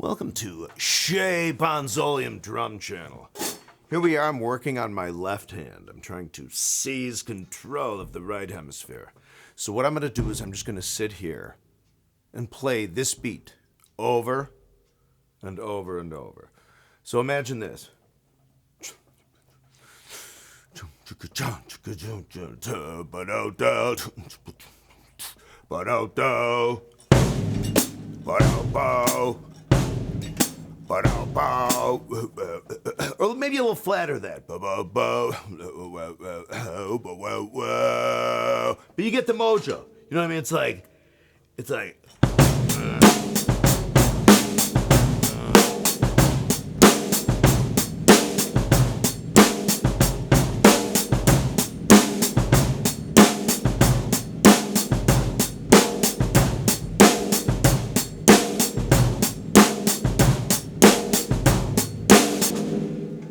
Welcome to Shea Bonzolium Drum Channel. Here we are, I'm working on my left hand. I'm trying to seize control of the right hemisphere. So what I'm going to do is I'm just going to sit here and play this beat over and over and over. So imagine this. Or maybe a little flatter that. But you get the mojo. You know what I mean? It's like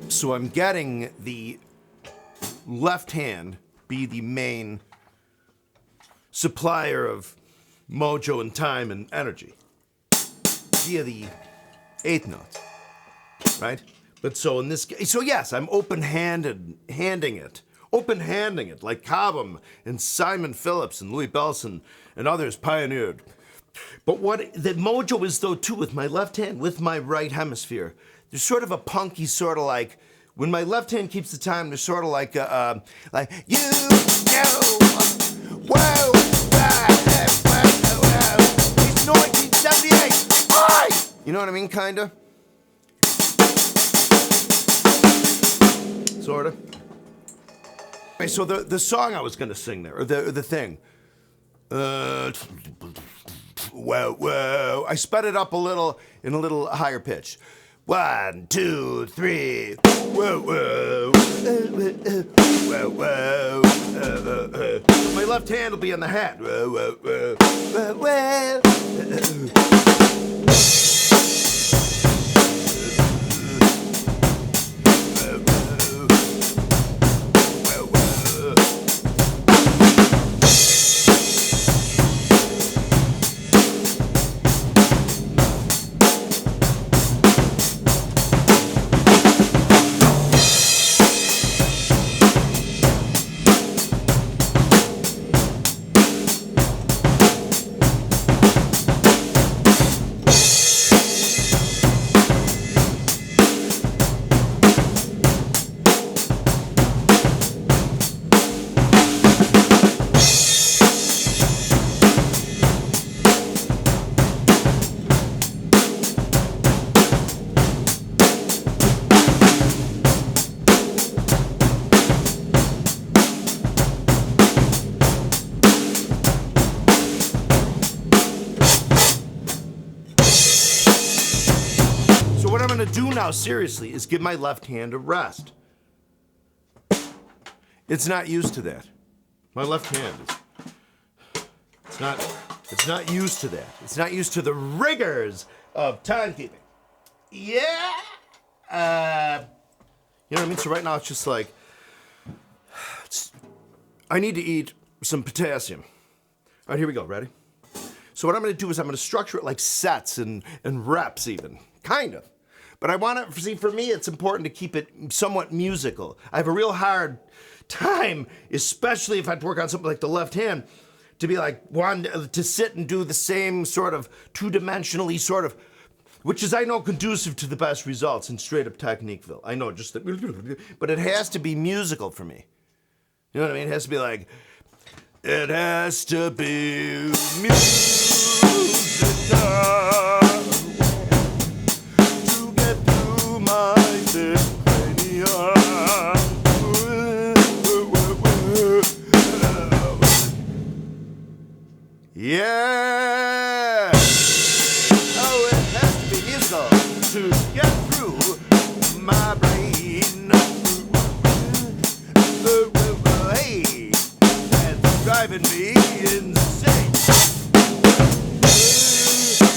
so I'm getting the left hand be the main supplier of mojo and time and energy via the eighth notes, right? But so in this case, so yes, I'm open-handing it like Cobham and Simon Phillips and Louis Bellson and others pioneered. But what the mojo is though too with my left hand, with my right hemisphere, there's sort of a punky sort of like, when my left hand keeps the time, there's sort of like you know, whoa, it's 1978, hi! You know what I mean, kinda? Sorta. Okay, so the song I was gonna sing there, or the thing, whoa, I sped it up a little, in a little higher pitch. 1, 2, 3. Whoa. My left hand will be on the hat. What I'm gonna do now, seriously, is give my left hand a rest. It's not used to that. My left hand is, it's not used to that. It's not used to the rigors of timekeeping. Yeah. You know what I mean? So right now it's just like, I need to eat some potassium. All right, here we go, ready? So what I'm gonna do is I'm gonna structure it like sets and reps even, kind of. But I want to, see, for me, it's important to keep it somewhat musical. I have a real hard time, especially if I have to work on something like the left hand, to be like, to sit and do the same sort of two-dimensionally sort of, which is, I know, conducive to the best results in straight-up Techniqueville. I know, just that, but it has to be musical for me. You know what I mean? It has to be like, it has to be musical. Yeah! Oh, it has to be musical to get through my brain. Hey, that's driving me insane.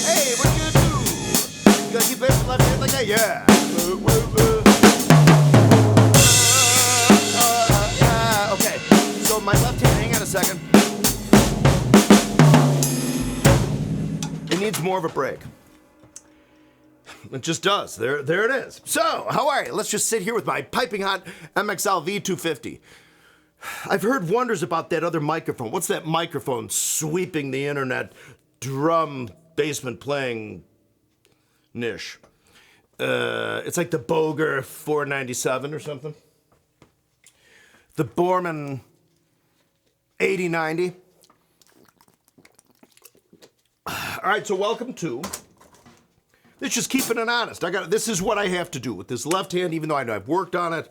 Hey, what you do? You gotta keep it left hand like that? Yeah. Okay, so my left hand, hang on a second. It needs more of a break. It just does. There it is. So, how are you? Let's just sit here with my piping hot MXL V250. I've heard wonders about that other microphone. What's that microphone sweeping the internet, drum basement playing niche? It's like the Boger 497 or something. The Borman 8090. All right, so welcome to. It's just keeping it honest. This is what I have to do with this left hand, even though I know I've worked on it.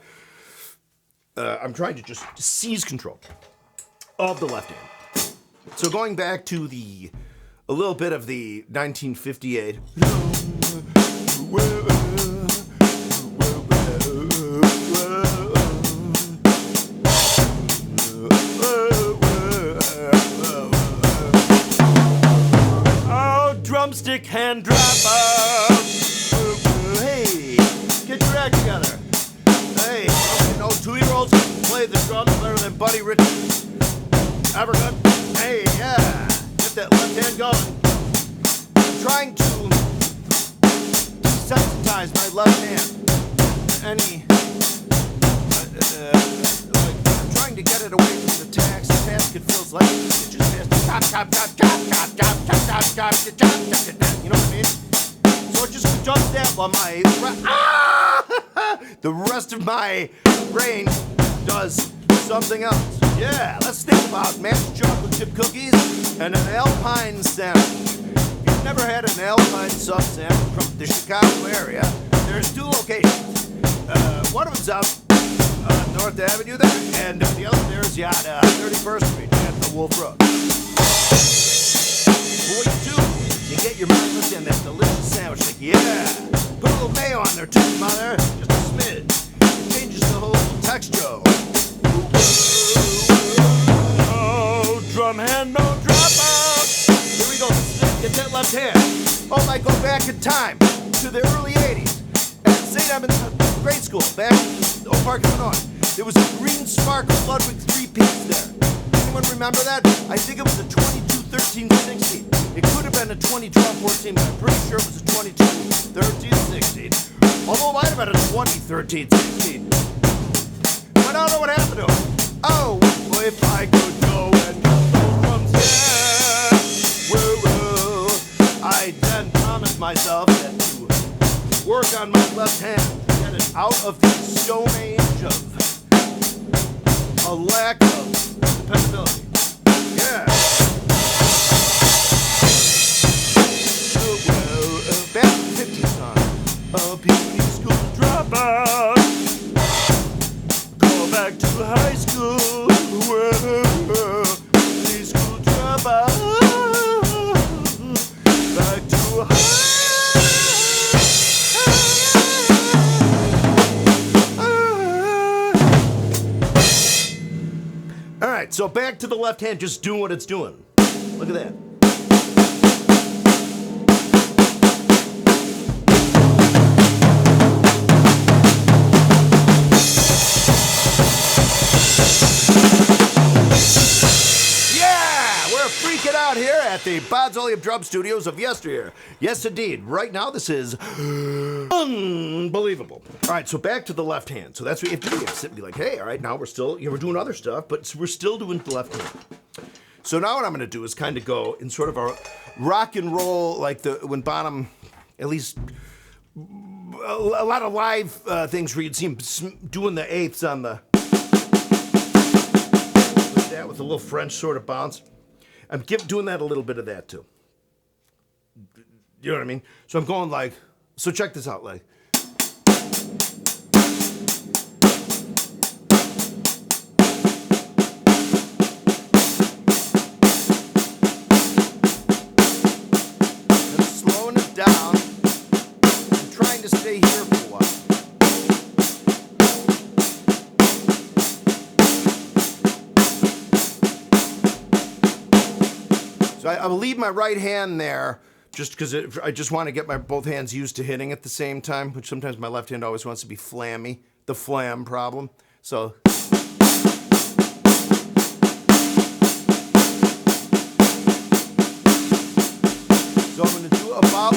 I'm trying to just seize control of the left hand. So going back to a little bit of the 1958. Oh, drumstick hand dropper. Hey, get your act together. Hey, no 2-year-olds can play the drums better than Buddy Richards. Ever good? Hey, yeah. Get that left hand going. I'm trying to desensitize my left hand to any. I'm trying to get it away from the task. The task, it feels like it just has to chop. You know what I mean? So it just does that while the rest of my brain does something else. Yeah, let's think about mashed chocolate chip cookies and an Alpine sandwich. If you've never had an Alpine sub sandwich from the Chicago area, there's 2 locations. One of them's up North Avenue there, and the other there's on 31st Street at the Wolf Road. What you do is you get your breakfast and that delicious sandwich. Like, yeah, put a little mayo on there too, mother, just a smidge. It changes the whole texture. Oh, drum hand, no drop out. Here we go. Get that left hand. Oh, I go back in time to the early 80s at St. Edmunds grade school, back in Oak Park, Illinois. There was a green sparkle Ludwig 3-piece there. Anyone remember that? I think it was a 22-13-16. It could have been a 2012-14, but I'm pretty sure it was a 22-13-16. Although it might have been a 20-13-16. I don't know what happened to it. Oh, if I could go and go from woo-woo, I then promised myself that to work on my left hand, get it out of the stone age of a lack of dependability. Yeah. Back in the 50s time, a beauty school dropout. Go back to high school. Beauty school dropout. Back to high. All right, so back to the left hand, just doing what it's doing. Look at that. Freaking out here at the Bodzolium Drum Studios of yesteryear. Yes, indeed. Right now, this is unbelievable. All right, so back to the left hand. So that's what you have to do. You have to sit and be like, hey, all right, now we're still, we're doing other stuff, but we're still doing the left hand. So now what I'm going to do is kind of go in sort of a rock and roll, like when Bonham, at least a lot of live things where you'd see him doing the eighths on the, like that with a little French sort of bounce. I'm doing that a little bit of that too. You know what I mean? So I'm going like, so check this out, like. I'm slowing it down. I'm trying to stay here for a while. So I will leave my right hand there just because I just want to get my both hands used to hitting at the same time, which sometimes my left hand always wants to be flammy, the flam problem. So. So I'm going to do about,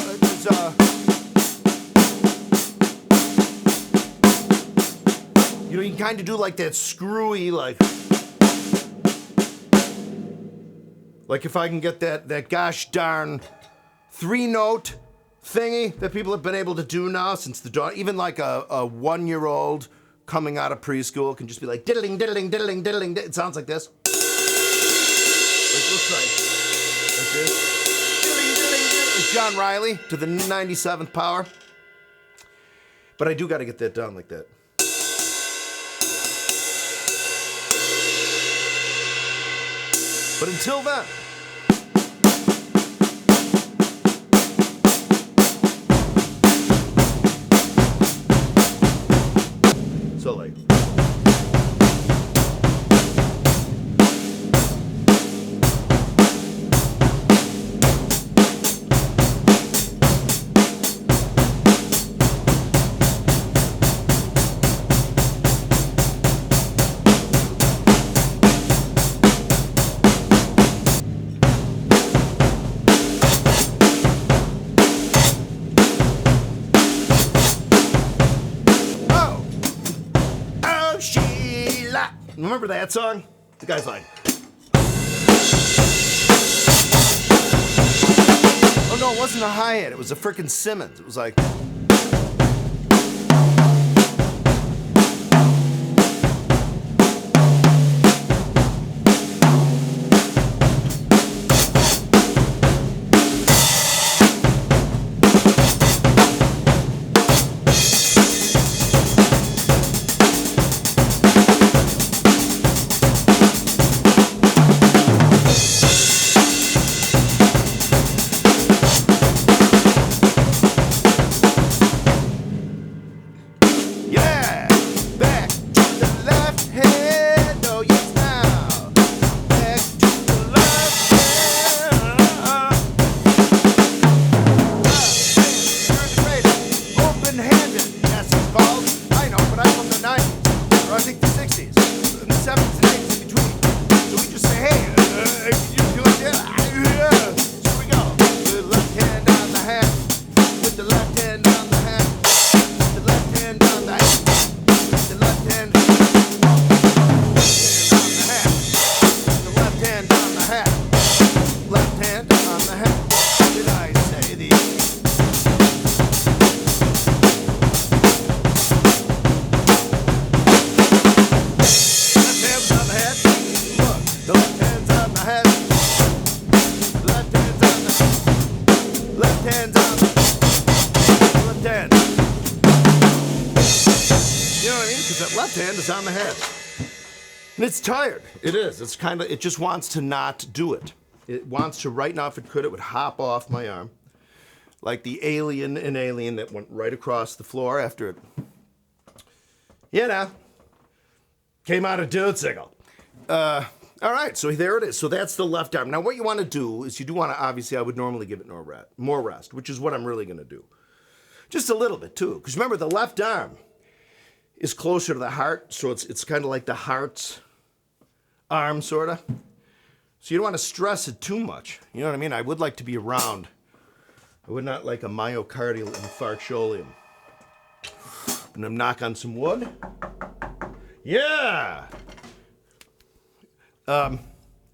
You know, you can kind of do like that screwy, like if I can get that gosh darn 3-note thingy that people have been able to do now since the dawn. Even like a 1-year-old coming out of preschool can just be like diddling, diddling, diddling, diddling. It sounds like this. It looks like this. Diddling, diddling, diddling. It's John Riley to the 97th power. But I do got to get that down like that. But until then, so like, remember that song? The guy's like, oh no, it wasn't a hi-hat, it was a frickin' Simmons. It was like, left hand is on the head. And it's tired. It is. It's kind of, it just wants to not do it. It wants to, right now, if it could, it would hop off my arm. Like the alien in Alien that went right across the floor after it, you know, came out of dude signal. All right, so there it is. So that's the left arm. Now, what you want to do is you do want to, obviously, I would normally give it more rest, which is what I'm really going to do. Just a little bit, too. Because remember, the left arm is closer to the heart, so it's kind of like the heart's arm, sort of. So you don't want to stress it too much. You know what I mean? I would like to be around. I would not like a myocardial infarctiolium. And I'm knock on some wood. Yeah! And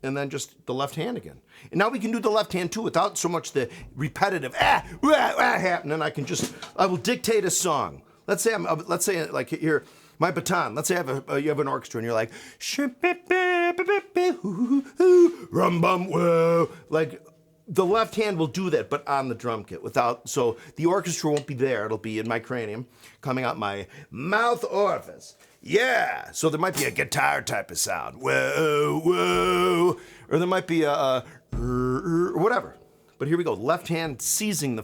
then just the left hand again. And now we can do the left hand too without so much the repetitive happening. I will dictate a song. Let's say like here, my baton. Let's say you have an orchestra and you're like, rum bum whoa. Like the left hand will do that, but on the drum kit so the orchestra won't be there. It'll be in my cranium, coming out my mouth orifice. Yeah, so there might be a guitar type of sound, whoa, whoa, or there might be a whatever. But here we go, left hand seizing the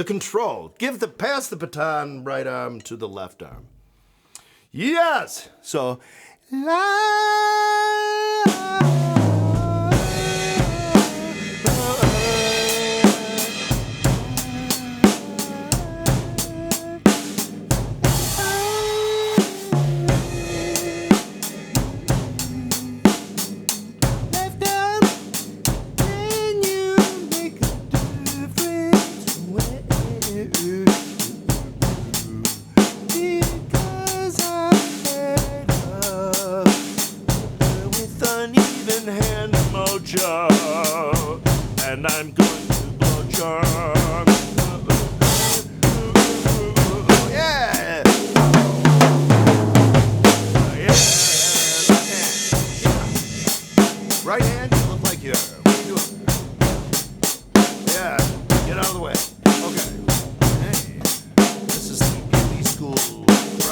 control. Pass the baton, right arm to the left arm. Yes, so,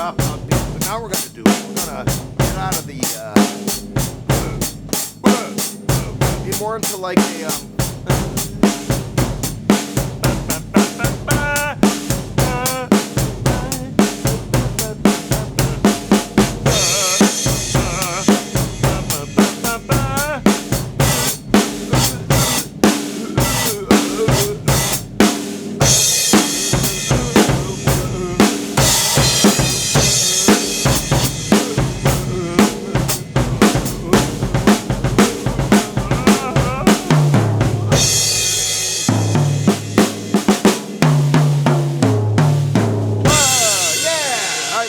drop out beat. But now we're gonna do, we're gonna get out of the, get more into like a,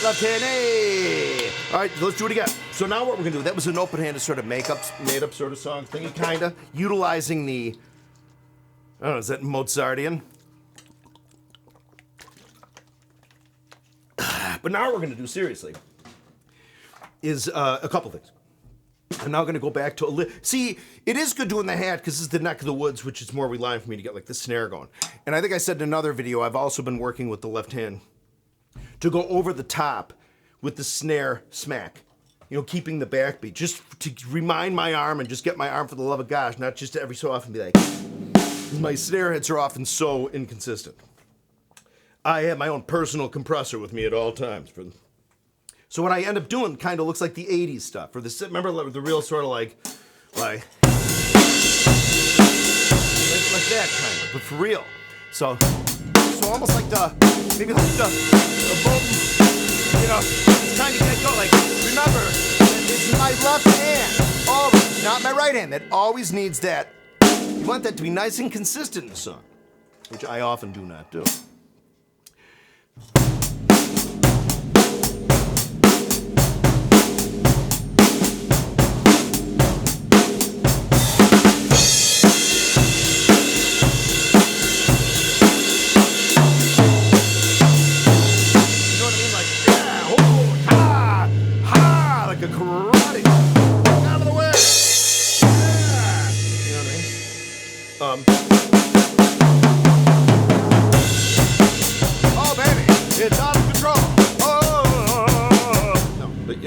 Left-handed. All right, let's do it again. So now what we're gonna do, that was an open-handed sort of made-up sort of song thingy, kinda, utilizing the, I don't know, is that Mozartian? But now what we're gonna do, seriously, is a couple things. I'm now gonna go back to, see, it is good doing the hat, because this is the neck of the woods, which is more relying for me to get like the snare going. And I think I said in another video, I've also been working with the left hand to go over the top with the snare smack, you know, keeping the backbeat, just to remind my arm and just get my arm for the love of gosh, not just to every so often be like, my snare hits are often so inconsistent. I have my own personal compressor with me at all times. So what I end up doing kind of looks like the 80s stuff, for the, remember the real sort of like that kind of, but for real. So almost like maybe like the boom, you know, it's kind of get go. Like, remember, it's my left hand, always, not my right hand. That always needs that. You want that to be nice and consistent in the song, which I often do not do.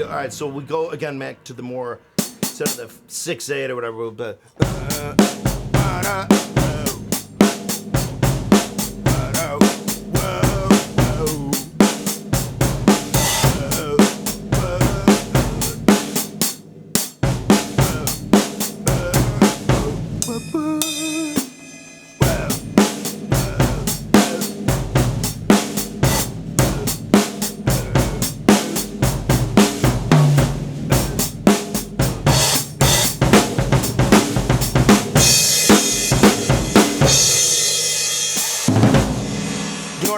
Alright, so we go again back to the more, instead of the 6/8 or whatever, but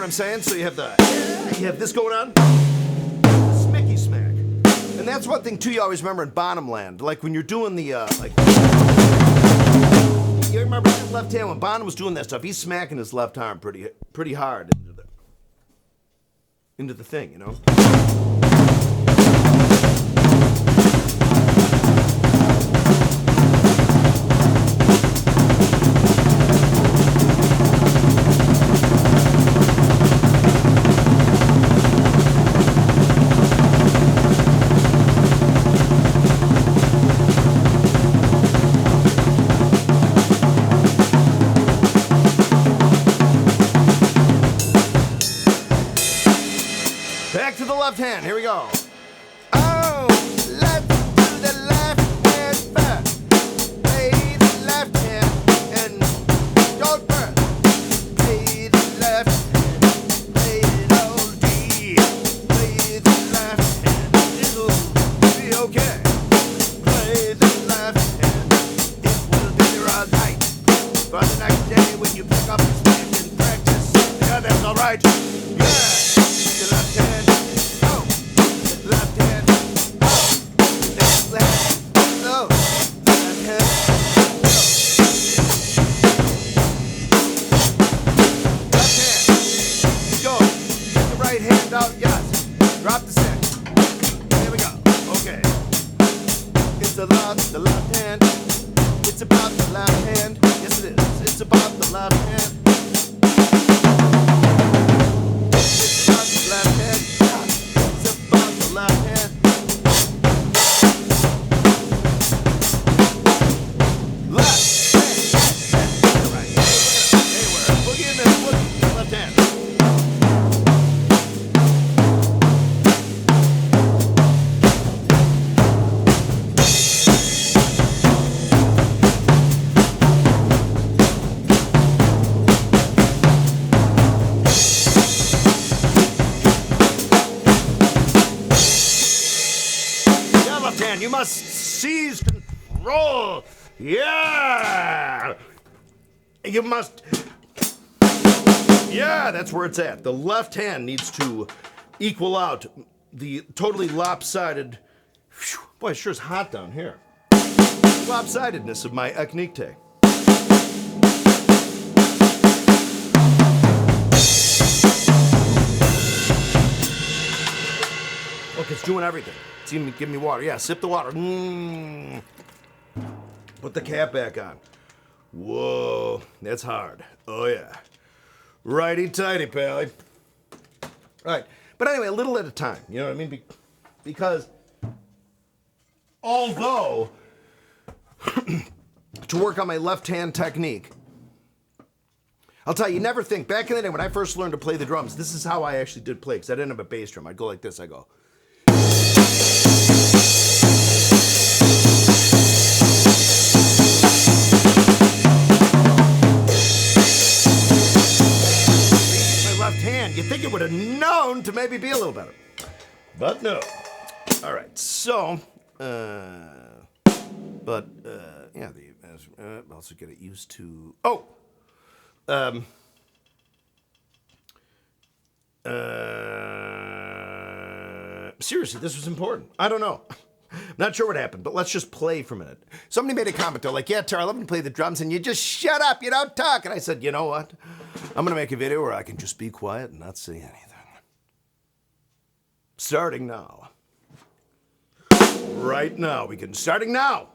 I'm saying? So you have this going on, smicky smack, and that's one thing too. You always remember in Bonhamland, like when you're doing the like, you remember his left hand when Bonham was doing that stuff. He's smacking his left arm pretty hard into the thing, you know. Back to the left hand, here we go. Oh, let's do the left hand first. Play the left hand and don't burn. Play the left hand, play it all D. Play the left hand, it'll be okay. Play the left hand, it will be all right. For the next day when you pick up the stick and practice, yeah, that's all right. Yeah, the left hand. Left hand, left hand, no, left hand, left hand, go, get the right hand out, yes, drop the stick, there we go, okay, it's the left hand, it's about the left hand, yes it is, it's about the left hand, it's about the left hand, it's about You must seize control. Yeah. You must. Yeah, that's where it's at. The left hand needs to equal out the totally lopsided. Whew, boy, it sure is hot down here. Lopsidedness of my eknikte. Look, it's doing everything. It's even giving me water. Yeah, sip the water. Put the cap back on. Whoa, that's hard. Oh, yeah. Righty-tighty, pally. Right. But anyway, a little at a time. You know what I mean? Because although to work on my left-hand technique, I'll tell you, never think. Back in the day when I first learned to play the drums, this is how I actually did play, because I didn't have a bass drum. I'd go like this. I go. You think it would have known to maybe be a little better. But no. All right, so, also get it used to, seriously, this was important. I don't know. Not sure what happened, but let's just play for a minute. Somebody made a comment, they're like, yeah, Tara, I love to play the drums, and you just shut up, you don't talk. And I said, you know what? I'm going to make a video where I can just be quiet and not say anything. Starting now. Right now. Starting now.